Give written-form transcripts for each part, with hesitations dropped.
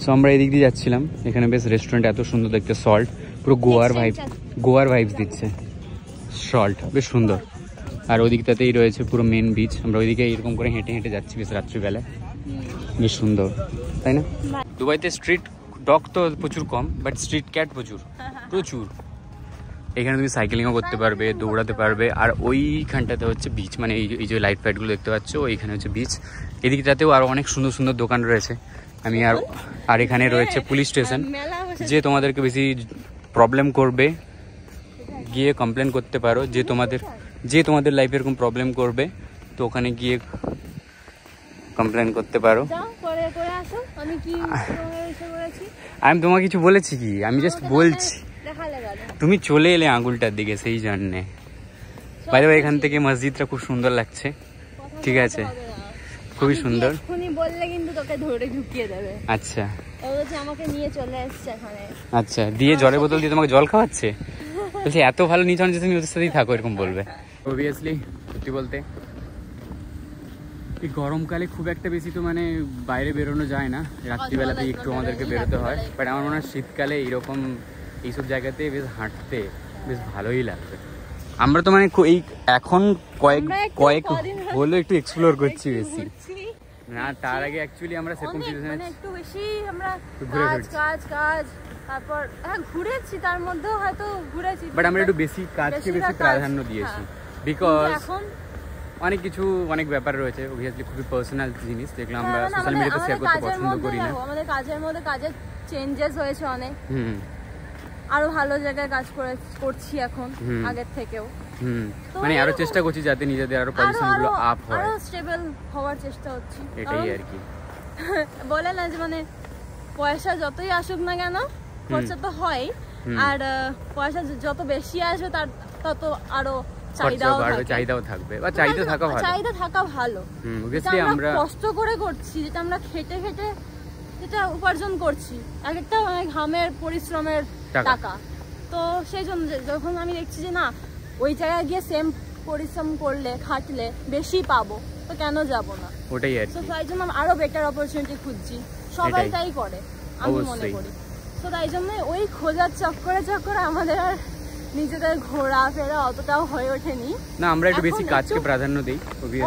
So আমরা এদিক দিয়ে যাচ্ছিলাম, এখানে বেশ রেস্টুরেন্ট এত সুন্দর দেখতে, সল্ট পুরো গোয়ার ভাইবস দিচ্ছে, সল্ট বেশ সুন্দর। আর ওদিকটাতেই রয়েছে পুরো মেন বিচ, আমরা ওইদিকে এরকম করে হেঁটে হেঁটে যাচ্ছি বেশ রাত্রিবেলায়, বেশ সুন্দর তাই না? দুবাইতে স্ট্রিট ডগ তো প্রচুর কম, বাট স্ট্রিট ক্যাট প্রচুর প্রচুর। এখানে তুমি সাইকেলিংও করতে পারবে, দৌড়াতে পারবে। আর ওইখানটাতে হচ্ছে বিচ, মানে এই যে লাইট ফাইটগুলো দেখতে পাচ্ছ ওইখানে হচ্ছে বিচ। এদিকটাতেও আরও অনেক সুন্দর সুন্দর দোকান রয়েছে। আর এখানে রয়েছে পুলিশ স্টেশন, যে তোমাদেরকে বেশি প্রবলেম করবে গিয়ে কমপ্লেন করতে পারো, যে তোমাদের লাইফে এরকম প্রবলেম করবে তো ওখানে গিয়ে কমপ্লেন করতে পারো। আমি তোমাকে কিছু বলেছি কি? আমি জাস্ট বলছি, তুমি চলে এলে আঙুলটার দিকে, সেই জন্যে। বাইরে এখান থেকে মসজিদটা খুব সুন্দর লাগছে, ঠিক আছে, খুবই সুন্দর। আচ্ছা আচ্ছা, দিয়ে জলের বোতল দিয়ে তোমাকে জল খাওয়াচ্ছে, বলছি এত ভালো নিচে যে তুমি ওদের সাথেই থাকো, এরকম বলবে। অবভিয়াসলি সত্যি বলতে এই গরমকালে খুব একটা বেশি তো মানে বাইরে বেরোনো যায় না, রাত্রিবেলাতে একটু আমাদেরকে বেরোতে হয়। বাট আমার মনে হয় শীতকালে এইরকম এইসব জায়গাতে বেশ হাঁটতে বেশ ভালোই লাগবে। আমরা তো মানে এই এখন কয়েক হলো একটু এক্সপ্লোর করছি বেশি না, তার আগে অ্যাকচুয়ালি আমরা সেরকম সিচুয়েশনে একটু বেশি আমরা কাজ তারপর ঘুরেছি, তার মধ্যেও হয়তো ঘুরেছি, বাট আমরা একটু বেশি কাজকে বেশি প্রাধান্য দিয়েছি, বিকজ অনেক কিছু অনেক ব্যাপার রয়েছে, অবভিয়াসলি খুবই পার্সোনাল জিনিস, যেগুলো আমরা সোশ্যাল মিডিয়াতে শেয়ার করতে পছন্দ করি না। আমাদের কাজের মধ্যে কাজের চেঞ্জেস হয়েছে অনেক, আরো ভালো জায়গায় কাজ করছি এখন আগের থেকেও, মানে আরো চেষ্টা করছি যাতে নিজেদের আরো পজিশন গুলো আপ হয়, আরো স্টেবল হওয়ার চেষ্টা হচ্ছে, এটাই আর কি। বলে না যে মানে পয়সা যতই আসুক না কেন খরচা তো হয়, আর পয়সা যত বেশি আসবে তার তত আরো চাহিদাও থাকবে, বা চাহিদা থাকা ভালো। আমরা কষ্ট করে করছি, যেটা আমরা খেটে খেটে যেটা উপার্জন করছি, এক একটা অনেক ঘামের পরিশ্রমের টাকা, তো সেই জন্য যখন আমি দেখছি যে না ওই জায়গায় গিয়ে সেম পরিশ্রম করলে খাটলে বেশি পাবো, তো কেন যাব না, ওটাই আর কি। তো তাই জন্য আরো বেটার অপরচুনিটি খুঁজছি, সবাই তাই করে আমি মনে করি। তো তাই জন্য ওই খোঁজার চক্করে আমাদের আর নিজেদের ঘোরা ফেরা অতটাও হয়ে ওঠেনি না, আমরা একটু বেশি কাজকে প্রাধান্য দিই,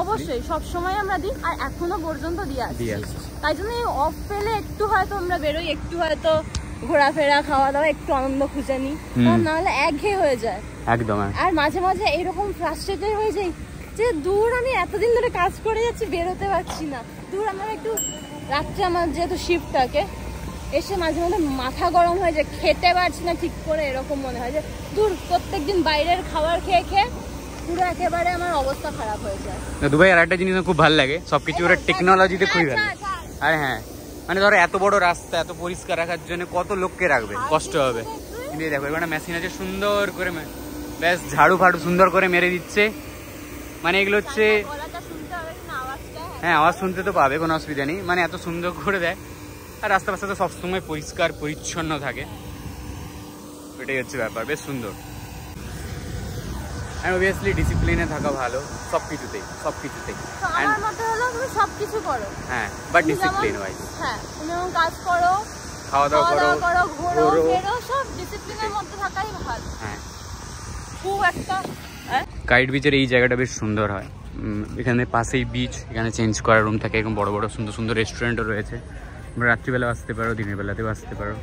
অবশ্যই সব সময় আমরা দিই, আর এখনো পর্যন্ত দিয়ে আসছি। তাই জন্য অফ পেলে একটু হয়তো আমরা বেরোই, একটু হয়তো ঘোরাফেরা খাওয়া দাওয়া একটু আনন্দ খুঁজে নিই, নাহলে একঘেয়ে হয়ে যায় একদম। আর মাঝে মাঝে এইরকম ফ্রাস্ট্রেটেড হয়ে যাই যে দূর আমি এতদিন ধরে কাজ করে যাচ্ছি, বেরোতে পারছি না, দূর আমার একটু রাত্রে আমার যেহেতু শিফট থাকে, এসে মাঝে মাঝে মাথা গরম হয়ে যায়, খেতে পারছি না ঠিক করে, এরকম মনে হয় যে দূর প্রত্যেকদিন বাইরের খাবার খেয়ে খেয়ে পুরো একেবারে আমার অবস্থা খারাপ হয়ে যায়। দুবাই আর একটা জিনিস খুব ভালো লাগে, সবকিছু ওরা টেকনোলজিতে খুবই ভালো। আরে হ্যাঁ, মানে ধরো এত বড় রাস্তা এত পরিষ্কার রাখার জন্য কত লোককে রাখবে, কষ্ট হবে, কিন্তু দেখো এখানে মেশিন আছে সুন্দর করে, ব্যাস ঝাড়ু ফাড়ু সুন্দর করে মেরে দিচ্ছে, মানে এগুলো হচ্ছে হ্যাঁ আওয়াজ শুনতে তো পাবে, কোনো অসুবিধা নেই, মানে এত সুন্দর করে দেয়। আর রাস্তা রাস্তা তো সবসময় পরিষ্কার পরিচ্ছন্ন থাকে, এটাই হচ্ছে ব্যাপার, বেশ সুন্দর। আর অবভিয়াসলি ডিসিপ্লিনে থাকা ভালো সবকিছুতেই। আমার মতে হলো তুমি সবকিছু করো, হ্যাঁ, বাট ডিসিপ্লিন ওয়াইজ, হ্যাঁ তুমি যখন কাজ করো, খাওয়া দাওয়া করো, ঘোরো ফেরো, সব ডিসিপ্লিনের মধ্যে থাকাই ভালো। হ্যাঁ, খুব একটা কাইট বিচের এই জায়গাটা বেশ সুন্দর হয়, এখানে পাশেই বিচ, এখানে চেঞ্জ করার রুম থাকে, এরকম বড় বড় সুন্দর সুন্দর রেস্টুরেন্টও রয়েছে, তোমরা রাত্রিবেলা আসতে পারো, দিনের বেলাতেও আসতে পারো।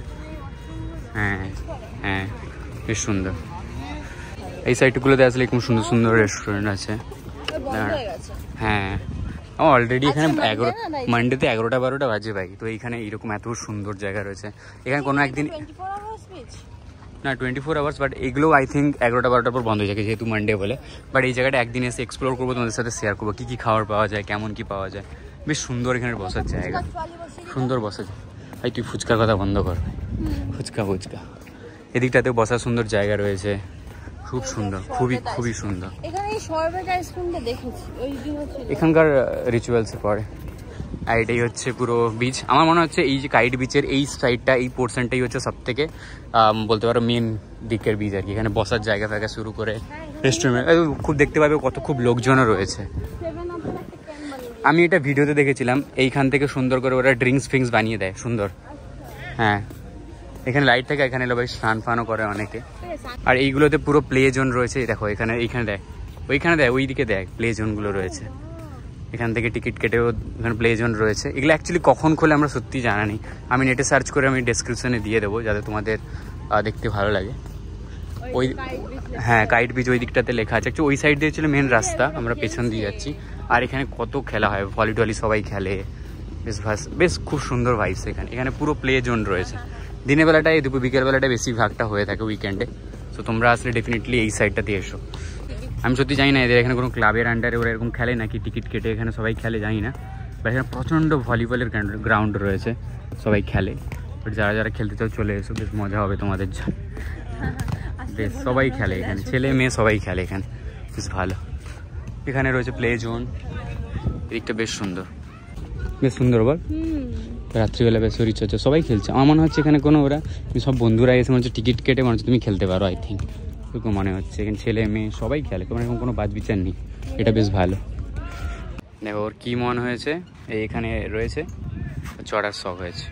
হ্যাঁ হ্যাঁ, বেশ সুন্দর। এই সাইডগুলোতে আসলে খুব সুন্দর সুন্দর রেস্টুরেন্ট আছে। হ্যাঁ, অলরেডি এখানে মানডেতে 11টা-12টা বাজে ভাই, তো এইখানে এইরকম এত সুন্দর জায়গা রয়েছে। এখানে কোনো একদিন না 24 আওয়ার্স, বাট এগুলো আই থিঙ্ক 11টা-12টার পর বন্ধ হয়ে যায় যেহেতু মানডে বলে। বাট এই জায়গাটা একদিন এসে এক্সপ্লোর করবো, তোমাদের সাথে শেয়ার করবো কী খাবার পাওয়া যায়, কেমন কি পাওয়া যায়। বেশ সুন্দর এখানে বসার জায়গা, সুন্দর বসার জায়গা। ভাই তুই ফুচকার কথা বন্ধ কর, ফুচকা এদিকটাতেও বসার সুন্দর জায়গা রয়েছে, খুব সুন্দর, খুবই সুন্দর। এখানকার রিচুয়ালসে পড়ে। আর এটাই হচ্ছে পুরো বিচ। আমার মনে হচ্ছে এই যে কাইট বিচের এই সাইডটা, এই পোর্শনটাই হচ্ছে সব থেকে বলতে পারো মেন দিকের বিচ আর কি। এখানে বসার জায়গা ফায়গা শুরু করে রেস্টুরেন্ট খুব দেখতে পাবে, খুব লোকজনও রয়েছে। আমি এটা ভিডিওতে দেখেছিলাম, এইখান থেকে সুন্দর করে ওরা ড্রিঙ্কস ফিঙ্কস বানিয়ে দেয় সুন্দর, হ্যাঁ এখানে লাইট থাকে, এখানে এলো ভাই স্নান ফানও করে অনেকে। আর এইগুলোতে পুরো প্লে জোন রয়েছে, দেখো এখানে এইখানে দেখ, ওইখানে দেখ, ওইদিকে দেখ প্লে জোনগুলো রয়েছে। এখান থেকে টিকিট কেটেও এখানে প্লে জোন রয়েছে। এগুলো অ্যাকচুয়ালি কখন খোলে আমরা সত্যি জানা নেই, আমি নেটে সার্চ করে আমি ডেসক্রিপশনে দিয়ে দেবো যাতে তোমাদের দেখতে ভালো লাগে। ওই হ্যাঁ কাইট বিচ ওই দিকটাতে লেখা আছে, ওই সাইড দিয়ে ছিল মেন রাস্তা, আমরা পেছন দিয়ে যাচ্ছি। আর এখানে কত খেলা হয়, ভলি টলি সবাই খেলে, বেশ খুব সুন্দর ভাইবস এখানে। এখানে পুরো প্লে জোন রয়েছে, দিনের বেলাটায় বিকেলবেলাটায় বেশিরভাগটা হয়ে থাকে উইকেন্ডে। তো তোমরা আসলে ডেফিনেটলি এই সাইডটাতে এসো। আমি সত্যি জানি না এদের এখানে কোনো ক্লাবের আন্ডারে ওরা এরকম খেলে নাকি টিকিট কেটে এখানে সবাই খেলে, জানি না। বাট এখানে প্রচণ্ড ভলিবলের গ্রাউন্ড রয়েছে, সবাই খেলে। বাট যারা যারা খেলতে চাও চলে এসো, বেশ মজা হবে তোমাদের। বেশ সবাই খেলে এখানে, ছেলে মেয়ে সবাই খেলে এখানে, বেশ ভালো। এখানে রয়েছে প্লে জোন, এদিকটা বেশ সুন্দর, বেশ সুন্দর বল। রাত্রিবেলা বেশ শরীরচর্চা সবাই খেলছে। আমার মনে হচ্ছে এখানে কোনো ওরা সব বন্ধুরা এসে মনে হচ্ছে টিকিট কেটে মনে হচ্ছে তুমি খেলতে পারো, আই থিঙ্ক এরকম মনে হচ্ছে। এখানে ছেলে মেয়ে সবাই খেলে, কোনো এরকম কোনো বাজ বিচার নেই, এটা বেশ ভালো। দেখো ওর কী মন হয়েছে, এইখানে রয়েছে চড়ার শখ হয়েছে।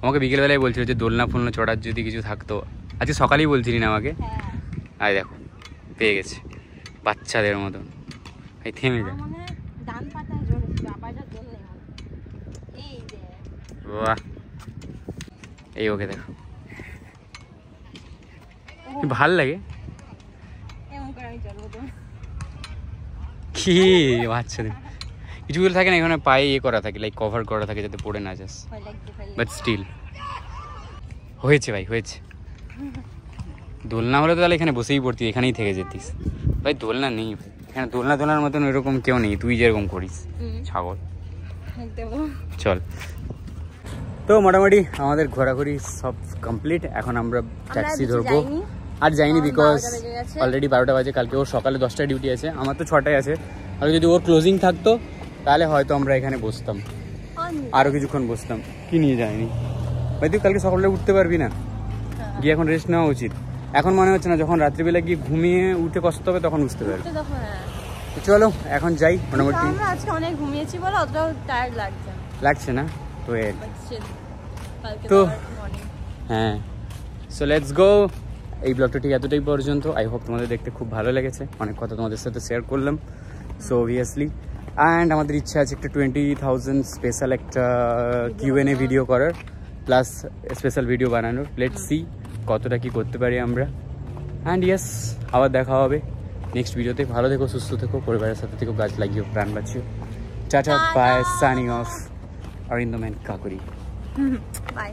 আমাকে বিকেলবেলায় বলছিল যে দোলনা ফোলনা চড়ার যদি কিছু থাকতো, আজকে সকালেই বলছিলি না আমাকে। আয় দেখো পেয়ে গেছে বাচ্চাদের মতন, এই থেমে যায়। বাহ এই ওকে দেখো ভাল লাগে কি বাচ্চাদের কিছুগুলো থাকে না, এখানে পায়ে ইয়ে করা থাকে, লাইক কভার করা থাকে যাতে পড়ে না যাস, বাট স্টিল হয়েছে ভাই হয়েছে। দোলনা হলে তো তাহলে এখানে বসেই পড়তি, এখানেই থেকে যেতিস ভাই। দোলনা নেই এখানে, দোলনার মতন এরকম কেউ নেই, তুই যেরকম করিস ছাগল। চল তো মোটামুটি আমাদের ঘোরাঘুরি সব কমপ্লিট। এখন আমরা ট্যাক্সি ধরবো। আর যাইনি বিকজ অলরেডি 12টা বাজে, কালকে ওর সকালে 10টায় ডিউটি আছে, আমার তো 6টায় আছে। আর যদি ওর ক্লোজিং থাকতো তাহলে হয়তো আমরা এখানে বসতাম, আরও কিছুক্ষণ বসতাম। কি নিয়ে যায়নি ভাই, তুই কালকে সকালে উঠতে পারবি না, গিয়ে এখন রেস্ট নেওয়া উচিত। এখন মনে হচ্ছে না, যখন রাত্রিবেলা গিয়ে ঘুমিয়ে উঠে কষ্ট হবে তখন বুঝতে পারবি। চলো এখন যাই। মোটামুটি অনেক ঘুমিয়েছি বলে অতটাও টায়ার্ড লাগছে না তো হ্যাঁ। So let's go. এই ব্লগটা ঠিক এতটাই পর্যন্ত। আই হোপ তোমাদের দেখতে খুব ভালো লেগেছে, অনেক কথা তোমাদের সাথে শেয়ার করলাম। সো অবভিয়াসলি অ্যান্ড আমাদের ইচ্ছা আছে একটা 20,000 স্পেশাল একটা Q&A ভিডিও করার, প্লাস স্পেশাল ভিডিও বানানোর। লেটস সি কতটা কি করতে পারি আমরা। অ্যান্ড ইয়েস আবার দেখা হবে নেক্সট ভিডিওতে। ভালো থেকো, সুস্থ থেকো, পরিবারের সাথে থেকো, গাছ লাগিও, প্রাণ বাঁচিও। Tata bye, signing off, Arindam and Kakuri. By.